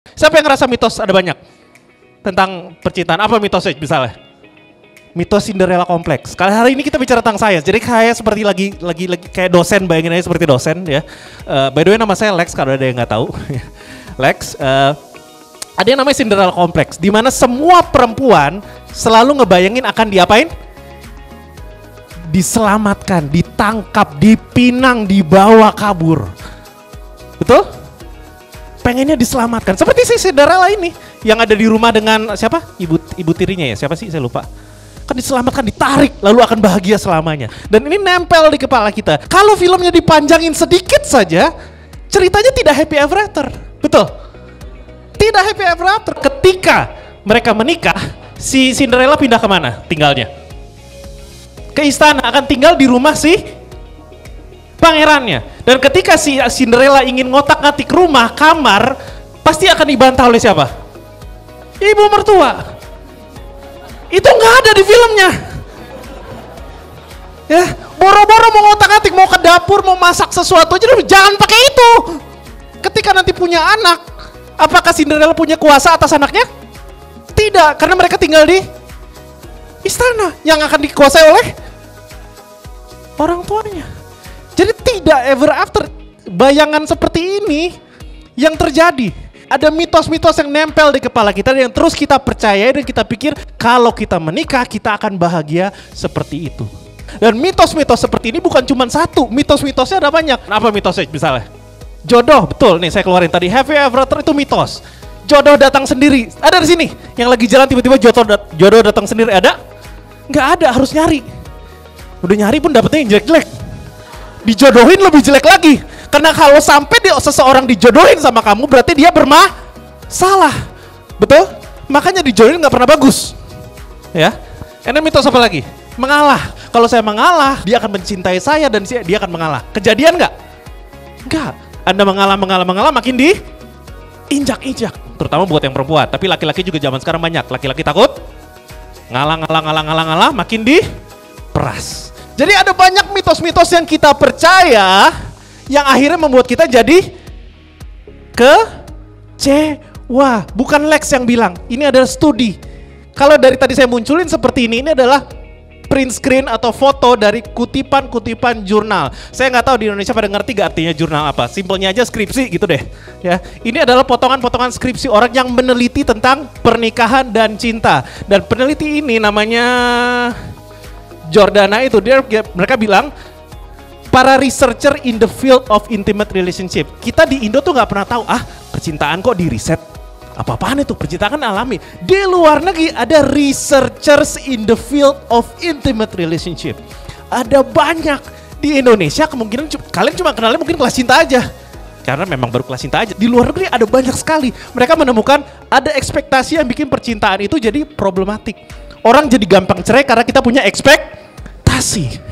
Siapa yang ngerasa mitos ada banyak tentang percintaan? Apa mitosnya misalnya? Mitos Cinderella kompleks. Kali hari ini kita bicara tentang sains. Jadi kayak seperti lagi kayak dosen, bayangin aja seperti dosen ya. By the way nama saya Lex kalau ada yang nggak tahu. Lex, ada yang namanya Cinderella kompleks, di mana semua perempuan selalu ngebayangin akan diapain? Diselamatkan, ditangkap, dipinang, dibawa kabur. Betul? Pengennya diselamatkan. Seperti si Cinderella ini yang ada di rumah dengan siapa? Ibu tirinya ya. Siapa sih? Saya lupa. Kan diselamatkan, ditarik, lalu akan bahagia selamanya. Dan ini nempel di kepala kita. Kalau filmnya dipanjangin sedikit saja, ceritanya tidak happy ever after. Betul? Tidak happy ever after. Ketika mereka menikah, si Cinderella pindah kemana tinggalnya? Ke istana, akan tinggal di rumah si pangerannya. Dan ketika si Cinderella ingin ngotak-ngatik rumah, kamar, pasti akan dibantah oleh siapa? Ibu mertua. Itu nggak ada di filmnya. Ya, boro-boro mau ngotak-ngatik, mau ke dapur, mau masak sesuatu aja, jangan pakai itu. Ketika nanti punya anak, apakah Cinderella punya kuasa atas anaknya? Tidak, karena mereka tinggal di istana yang akan dikuasai oleh orang tuanya. Jadi tidak ever after. Bayangan seperti ini yang terjadi. Ada mitos-mitos yang nempel di kepala kita yang terus kita percaya dan kita pikir kalau kita menikah kita akan bahagia seperti itu. Dan mitos-mitos seperti ini bukan cuma satu, mitos-mitosnya ada banyak. Apa mitosnya misalnya? Jodoh, betul nih saya keluarin tadi, happy ever after itu mitos. Jodoh datang sendiri, ada di sini. Yang lagi jalan tiba-tiba jodoh datang sendiri, ada? Nggak ada, harus nyari. Udah nyari pun dapetnya yang jelek-jelek. Dijodohin lebih jelek lagi. Karena kalau sampai seseorang dijodohin sama kamu berarti dia bermasalah. Betul? Makanya dijodohin nggak pernah bagus. Ya. Ini mitos apa lagi? Mengalah. Kalau saya mengalah, dia akan mencintai saya dan dia akan mengalah. Kejadian nggak? Nggak. Anda mengalah makin diinjak-injak. Terutama buat yang perempuan. Tapi laki-laki juga zaman sekarang banyak. Laki-laki takut ngalah makin diperas. Jadi ada banyak mitos-mitos yang kita percaya yang akhirnya membuat kita jadi kecewa. Bukan Lex yang bilang, ini adalah studi. Kalau dari tadi saya munculin seperti ini adalah print screen atau foto dari kutipan-kutipan jurnal. Saya nggak tahu di Indonesia pada ngerti gak artinya jurnal apa. Simpelnya aja skripsi gitu deh. Ya, ini adalah potongan-potongan skripsi orang yang meneliti tentang pernikahan dan cinta. Dan peneliti ini namanya Jordana itu, mereka bilang para researcher in the field of intimate relationship. Kita di Indo tuh nggak pernah tahu, percintaan kok di riset. Apa-apaan itu? Percintaan kan alami. Di luar negeri ada researchers in the field of intimate relationship. Ada banyak. Di Indonesia kemungkinan kalian cuma kenalnya mungkin kelas cinta aja. Karena memang baru kelas cinta aja. Di luar negeri ada banyak sekali. Mereka menemukan ada ekspektasi yang bikin percintaan itu jadi problematik. Orang jadi gampang cerai karena kita punya ekspektasi.